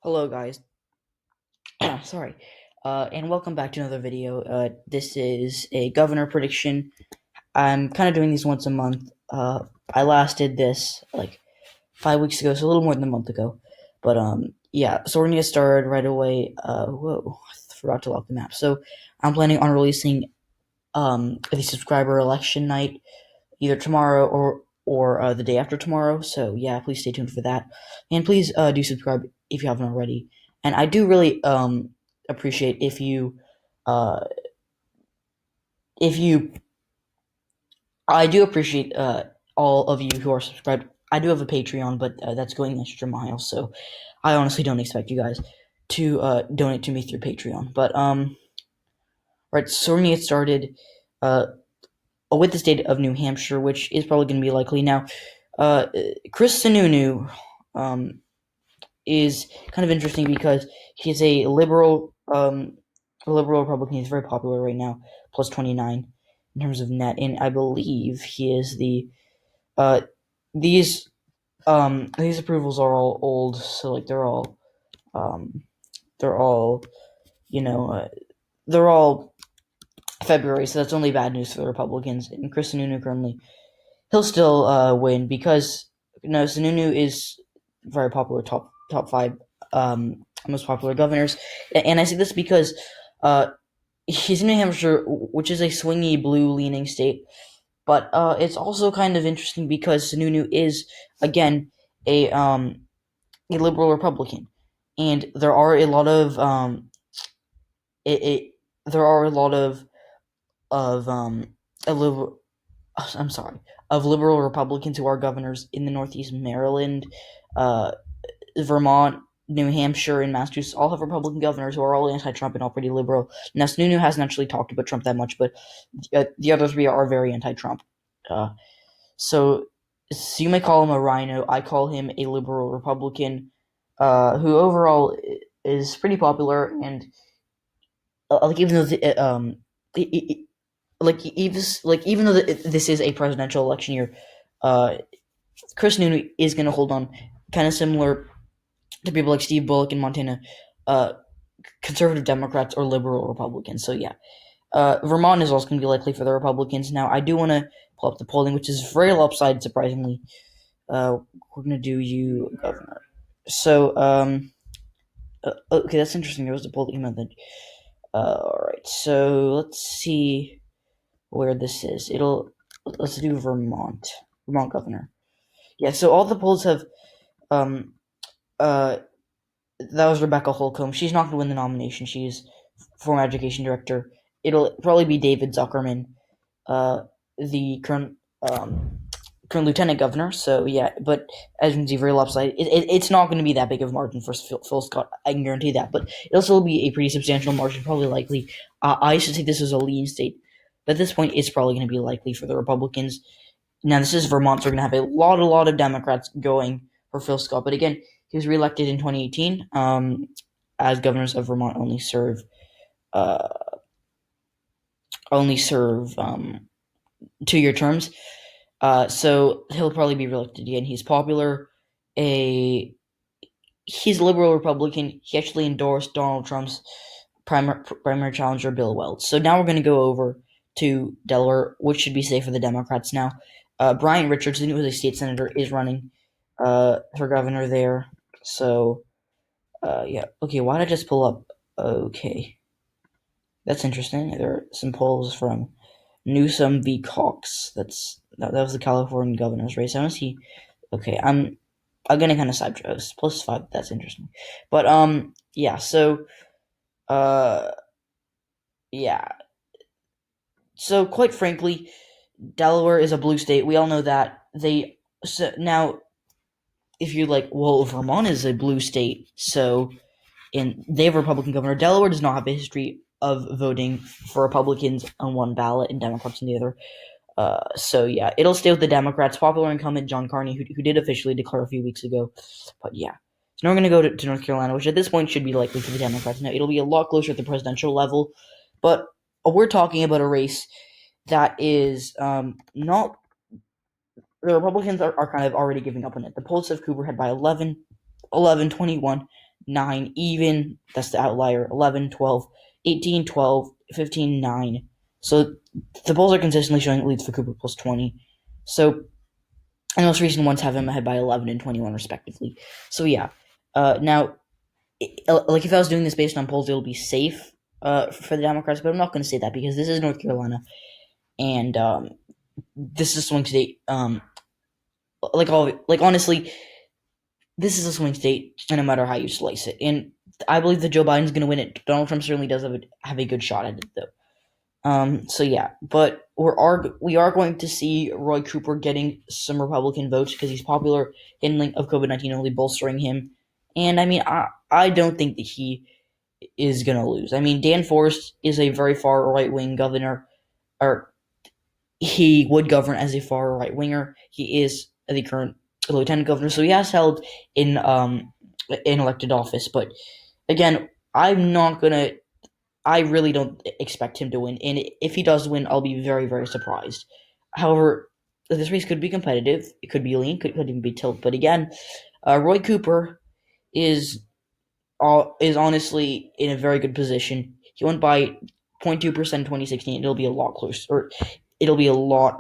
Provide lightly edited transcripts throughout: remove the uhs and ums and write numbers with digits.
Hello, guys. Sorry. And welcome back to another video. This is a governor prediction. I'm kind of doing these once a month. I last did this like 5 weeks ago, so a little more than a month ago. But yeah. So we're gonna get started right away. Whoa, I forgot to lock the map. So I'm planning on releasing the subscriber election night either tomorrow or the day after tomorrow. So yeah, please stay tuned for that, and please do subscribe if you haven't already. And I do really appreciate uh if you I do appreciate all of you who are subscribed. I do have a Patreon, but that's going the extra mile. So I honestly don't expect you guys to donate to me through Patreon. But right, so we're gonna get started. Uh, with the state of New Hampshire, which is probably going to be likely now. Uh, Chris Sununu is kind of interesting because he's a liberal Republican. He's very popular right now, plus 29 in terms of net, and I believe he is the uh, these these approvals are all old, so like um, they're all you know they're all February, so that's only bad news for the Republicans. And Chris Sununu currently he'll still win because Sununu is very popular, top five most popular governors, and I say this because uh, he's in New Hampshire, which is a swingy blue leaning state, but it's also kind of interesting because Sununu is again a liberal Republican, and there are a lot of it, it there are a lot of a liberal I'm sorry, of liberal Republicans who are governors in the Northeast, Maryland, uh, Vermont, New Hampshire, and Massachusetts all have Republican governors who are all anti-Trump and all pretty liberal. Now, Sununu hasn't actually talked about Trump that much, but the other three are very anti-Trump. Uh, so you may call him a rhino. I call him a liberal Republican, who overall is pretty popular and like even though even though this is a presidential election year, uh, Chris Noon is going to hold on, kind of similar to people like Steve Bullock in Montana, uh, conservative Democrats or liberal Republicans. So yeah, Vermont is also going to be likely for the Republicans. Now I do want to pull up the polling, which is very lopsided, surprisingly. We're going to do you governor. So okay, that's interesting. There was a polling method. All right, so let's see where this is. Let's do Vermont governor. Yeah, so all the polls have um uh that was Rebecca Holcomb. She's not going to win the nomination. She's former education director. It'll probably be David Zuckerman, uh, the current lieutenant governor. So yeah, but as you can see, very lopsided. It's not going to be that big of a margin for Phil Scott. I can guarantee that. But it'll still be a pretty substantial margin, probably likely. I used to think this was a lean state, but at this point, it's probably going to be likely for the Republicans. Now this is Vermont, so we're going to have a lot of Democrats going for Phil Scott. But again, he was reelected in 2018. As governors of Vermont uh, only serve 2-year terms. So he'll probably be reelected again. He's popular. He's a liberal Republican. He actually endorsed Donald Trump's primary challenger, Bill Weld. So now we're going to go over to Delaware, which should be safe for the Democrats now. Brian Richardson, who is a state senator, is running for governor there. So, yeah. Okay, why did I just pull up? Okay. That's interesting. There are some polls from Newsom v. Cox. That was the California governor's race. I want to see. Okay, I'm gonna kind of sidetrack. +5. That's interesting. But yeah. So uh, yeah. So quite frankly, Delaware is a blue state. We all know that. Now, if you're like, well, Vermont is a blue state, so and they have a Republican governor. Delaware does not have a history of voting for Republicans on one ballot and Democrats on the other. So yeah, it'll stay with the Democrats. Popular incumbent John Carney, who did officially declare a few weeks ago. But yeah. So now we're going to go to North Carolina, which at this point should be likely for the Democrats. Now, it'll be a lot closer at the presidential level, but we're talking about a race that is not. The Republicans are kind of already giving up on it. The polls have Cooper had by 11, 21. 9, even, that's the outlier, 11, 12, 18, 12, 15, 9. So the polls are consistently showing leads for Cooper plus 20. So, and the most recent ones have him ahead by 11 and 21 respectively. So yeah, now, like if I was doing this based on polls, it'll be safe for the Democrats, but I'm not going to say that because this is North Carolina, and this is a swing state. Like honestly, this is a swing state, no matter how you slice it. And I believe that Joe Biden's going to win it. Donald Trump certainly does have a good shot at it, though. So yeah, but we are going to see Roy Cooper getting some Republican votes because he's popular, handling of COVID-19 only bolstering him. And I mean, I don't think that he is going to lose. I mean, Dan Forest is a very far right wing governor, or he would govern as a far right winger. He is the current lieutenant governor, so he has held in elected office. But again, I really don't expect him to win, and if he does win, I'll be very, very surprised. However, this race could be competitive. It could be lean, could even be tilt. But again, Roy Cooper is honestly in a very good position. He went by 0.2% in 2016. It'll be a lot closer, or it'll be a lot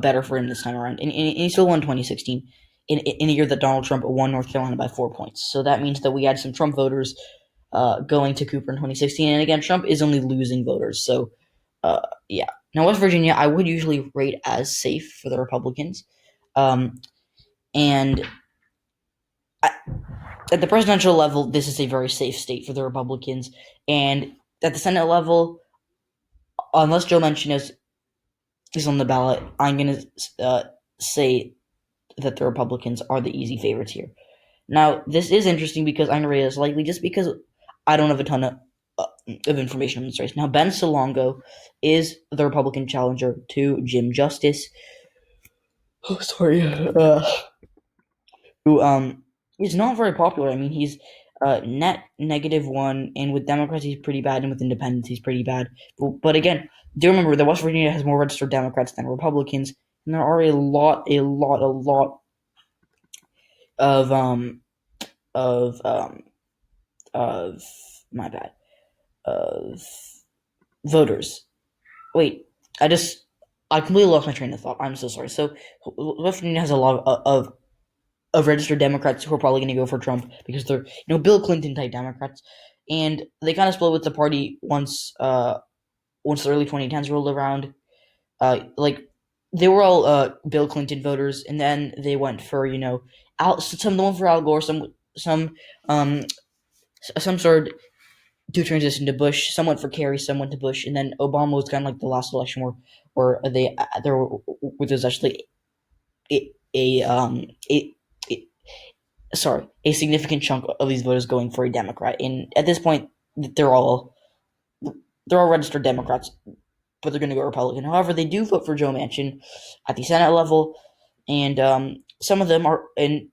better for him this time around. And he still won 2016 in a year that Donald Trump won North Carolina by 4 points. So that means that we had some Trump voters going to Cooper in 2016. And again, Trump is only losing voters. So, yeah. Now, West Virginia, I would usually rate as safe for the Republicans. And at the presidential level, this is a very safe state for the Republicans. And at the Senate level, unless Joe Manchin is on the ballot, I'm going to say that the Republicans are the easy favorites here. Now, this is interesting because I'm going to rate it slightly just because I don't have a ton of information on this race. Now, Ben Salongo is the Republican challenger to Jim Justice. Oh, sorry. Who is not very popular. I mean, he's net -1, and with Democrats he's pretty bad, and with Independents he's pretty bad. But again, do remember that West Virginia has more registered Democrats than Republicans, and there are a lot of my bad of voters. Wait, I completely lost my train of thought. I'm so sorry. So West Virginia has a lot of registered Democrats who are probably going to go for Trump because they're Bill Clinton type Democrats, and they kind of split with the party once the early 2010s rolled around. Like they were all Bill Clinton voters, and then they went for some went for Al Gore, some started to transition to Bush, some went for Kerry, some went to Bush, and then Obama was kind of like the last election where there's actually a significant chunk of these voters going for a Democrat, and at this point they're all registered Democrats, but they're going to go Republican. However, they do vote for Joe Manchin at the Senate level, and some of them are, and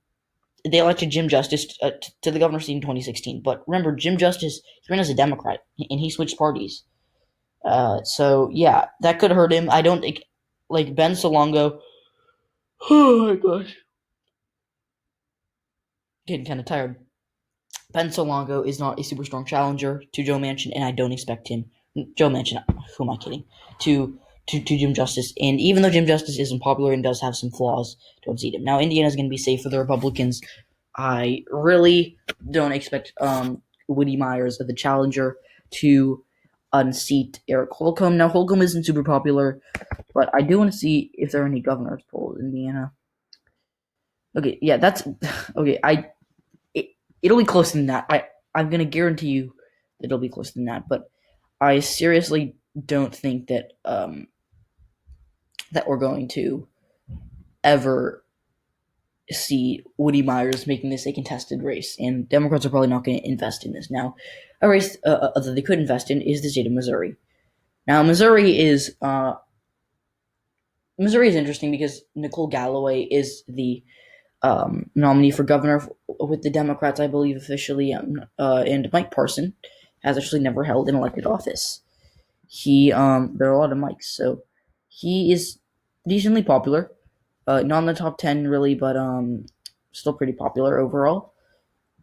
they elected Jim Justice to the governor's seat in 2016. But remember, Jim Justice, he ran as a Democrat, and he switched parties. So yeah, that could hurt him. I don't think, like Ben Salongo. Oh my gosh, getting kind of tired. Ben Salongo is not a super strong challenger to Joe Manchin, and I don't expect him. Joe Manchin, who am I kidding? To Jim Justice, and even though Jim Justice isn't popular and does have some flaws, don't see him. Now, Indiana's going to be safe for the Republicans. I really don't expect Woody Myers, the challenger, to unseat Eric Holcomb. Now, Holcomb isn't super popular, but I do want to see if there are any governor's polls in Indiana. Okay, yeah, that's okay. It'll be closer than that. I'm gonna guarantee you that it'll be closer than that. But I seriously don't think that that we're going to ever see Woody Myers making this a contested race, and Democrats are probably not going to invest in this. Now, a race that they could invest in is the state of Missouri. Now, Missouri is interesting because Nicole Galloway is the nominee for governor with the Democrats, I believe, officially, and Mike Parson has actually never held an elected office. There are a lot of Mikes, so he is decently popular. Not in the top 10 really, but still pretty popular overall.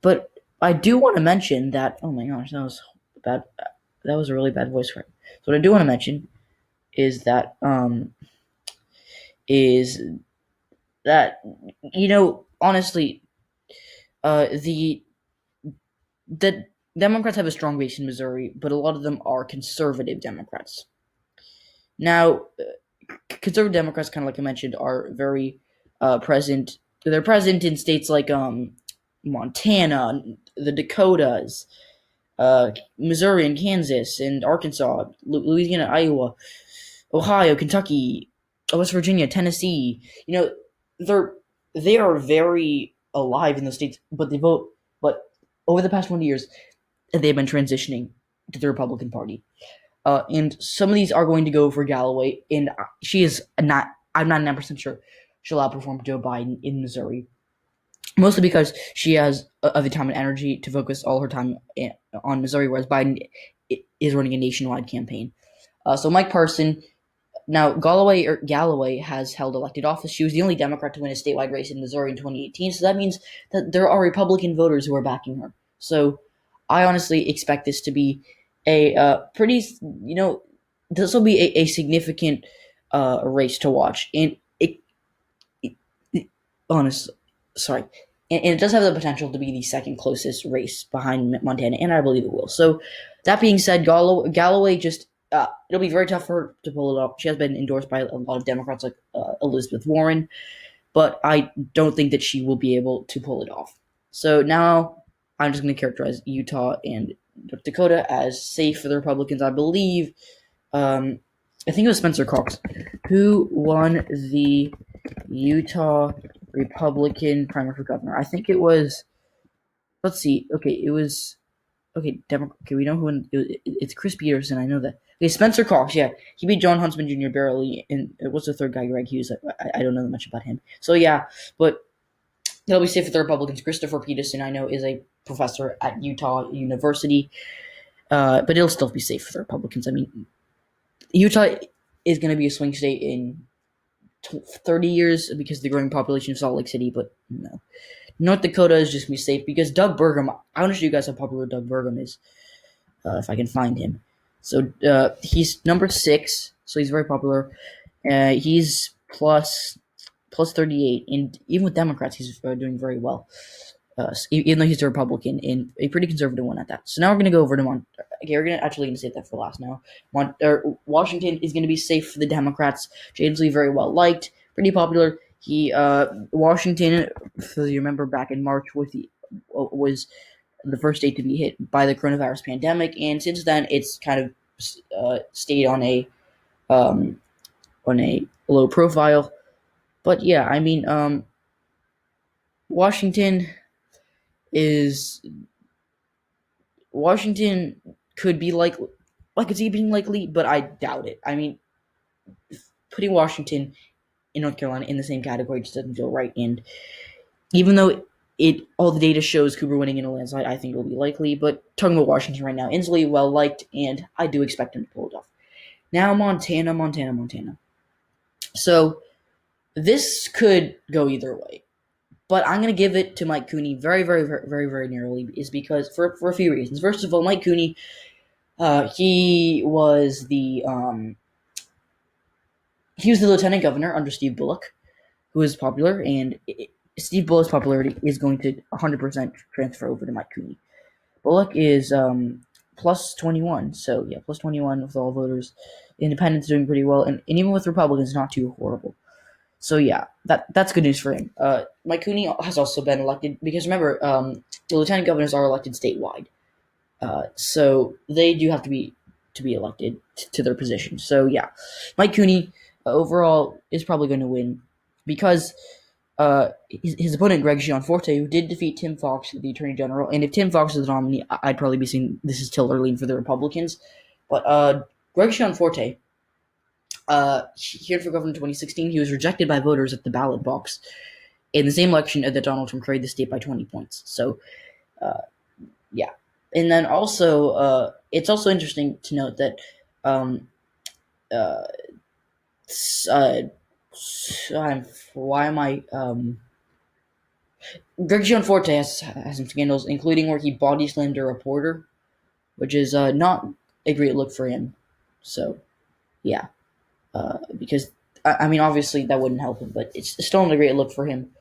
But I do want to mention that. Oh my gosh, that was bad. That was a really bad voice crack. So what I do want to mention is that is that honestly, the Democrats have a strong base in Missouri, but a lot of them are conservative Democrats. Now, conservative Democrats, kind of like I mentioned, are very present. They're present in states like Montana, the Dakotas, Missouri, and Kansas, and Arkansas, Louisiana, Iowa, Ohio, Kentucky, West Virginia, Tennessee. They're they are very alive in those states, but they vote. But over the past 20 years, they've been transitioning to the Republican Party. And some of these are going to go for Galloway, and she is not. I'm not 9% sure she'll outperform Joe Biden in Missouri, mostly because she has the time and energy to focus all her time on Missouri, whereas Biden is running a nationwide campaign. So Mike Parson. Now, Galloway has held elected office. She was the only Democrat to win a statewide race in Missouri in 2018, so that means that there are Republican voters who are backing her. So I honestly expect this to be a pretty, this will be a significant race to watch. And it honestly, sorry. And it does have the potential to be the second closest race behind Montana, and I believe it will. So, that being said, Galloway just it'll be very tough for her to pull it off. She has been endorsed by a lot of Democrats like Elizabeth Warren, but I don't think that she will be able to pull it off. So now I'm just going to characterize Utah and North Dakota as safe for the Republicans. I believe, I think it was Spencer Cox who won the Utah Republican primary for governor. I think it was. Let's see. Okay, it was. Okay, Okay, we know who. It's Chris Peterson. I know that. Okay, Spencer Cox. Yeah, he beat John Huntsman Jr. barely. And what's the third guy? Greg Hughes. I don't know much about him. So yeah, but it'll be safe for the Republicans. Christopher Peterson, I know, is a professor at Utah University. But it'll still be safe for the Republicans. I mean, Utah is going to be a swing state in 30 years because of the growing population of Salt Lake City, but no. North Dakota is just going to be safe because Doug Burgum, I want to show you guys how popular Doug Burgum is, if I can find him. So he's number 6, so he's very popular. He's plus 38, and even with Democrats, he's doing very well. Even though he's a Republican and a pretty conservative one at that. So now we're gonna go over to Okay, we're gonna save that for last now. Washington is gonna be safe for the Democrats. James Lee very well liked, pretty popular. Washington, if you remember back in March, was the first state to be hit by the coronavirus pandemic, and since then it's kind of stayed on a low profile. But yeah, I mean, Washington is Washington could be like it's even likely, but I doubt it. I mean, putting Washington and North Carolina in the same category just doesn't feel right. And even though all the data shows Cooper winning in a landslide, I think it will be likely. But talking about Washington right now, Inslee well liked, and I do expect him to pull it off. Now Montana. So this could go either way. But I'm going to give it to Mike Cooney very, very, very, very, very narrowly, is because for a few reasons. First of all, Mike Cooney, he was the lieutenant governor under Steve Bullock, who is popular, and Steve Bullock's popularity is going to 100% transfer over to Mike Cooney. Bullock is plus 21, so yeah, plus 21 with all voters. Independents doing pretty well, and even with Republicans, not too horrible. So yeah, that's good news for him. Mike Cooney has also been elected because remember, the lieutenant governors are elected statewide, so they do have to be elected to their position. So yeah, Mike Cooney overall is probably going to win because his opponent Greg Gianforte, who did defeat Tim Fox, the Attorney General, and if Tim Fox is the nominee, I'd probably be saying this is still early for the Republicans, but Greg Gianforte. He ran for governor in 2016. He was rejected by voters at the ballot box in the same election that Donald Trump carried the state by 20 points. So, yeah. And then also, it's also interesting to note that uh, why am I Greg Gianforte has some scandals, including where he body slammed a reporter, which is not a great look for him. So, yeah, because I mean, obviously that wouldn't help him, but it's still not a great look for him.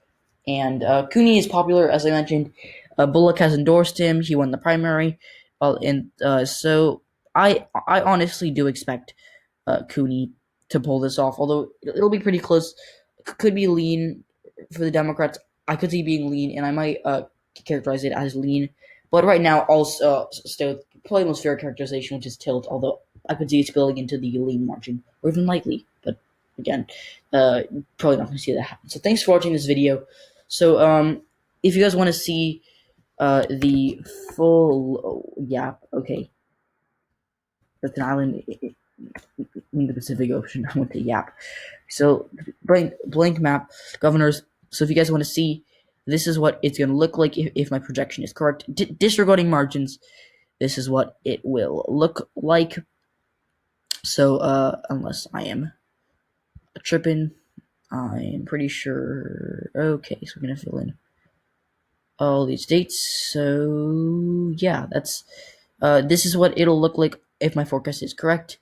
And Cooney is popular, as I mentioned. Bullock has endorsed him. He won the primary, and so I honestly do expect Cooney to pull this off. Although it'll be pretty close. Could be lean for the Democrats. I could see being lean, and I might characterize it as lean. But right now, also still probably the most fair characterization, which is tilt. Although I could see it spilling into the lean margin, or even likely. But again, probably not going to see that happen. So thanks for watching this video. So if you guys want to see the full, yeah, okay, that's an island in the Pacific Ocean. I went to Yap. So blank map, governors. So if you guys want to see, this is what it's going to look like if my projection is correct. Disregarding margins, this is what it will look like. So unless I am tripping, I'm pretty sure. Okay, so we're going to fill in all these dates. So yeah, that's this is what it'll look like if my forecast is correct,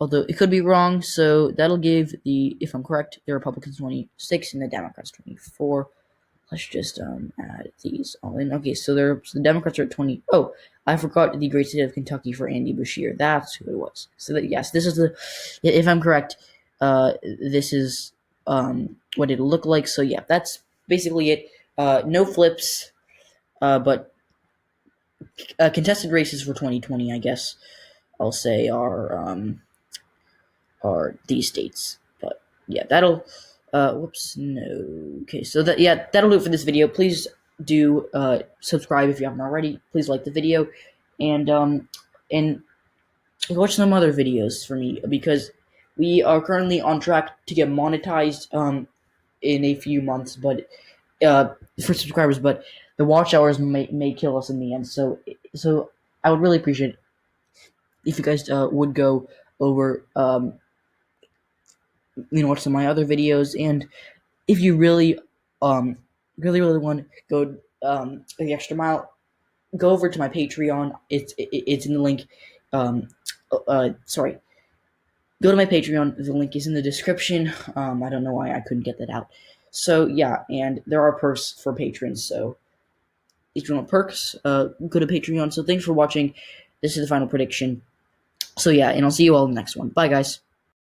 although it could be wrong. So that'll give the, if I'm correct, the Republicans 26 and the Democrats 24. Let's just add these all in. Okay, so the Democrats are at 20. Oh, I forgot the great state of Kentucky for Andy Beshear. That's who it was. So that, yes, this is the, if I'm correct, this is what it'll look like. So yeah, that's basically it. No flips, but contested races for 2020, I guess I'll say are these states. But yeah, that'll whoops, no. Okay, so that'll do it for this video. Please do subscribe if you haven't already. Please like the video, and watch some other videos for me, because we are currently on track to get monetized in a few months, but for subscribers, but the watch hours may kill us in the end. So I would really appreciate it if you guys would go over watch some of my other videos, and if you really really want to go the extra mile, go over to my Patreon. It's in the link. Sorry. Go to my Patreon. The link is in the description. I don't know why I couldn't get that out. So yeah, and there are perks for patrons. So if you want perks, go to Patreon. So thanks for watching. This is the final prediction. So yeah, and I'll see you all in the next one. Bye, guys.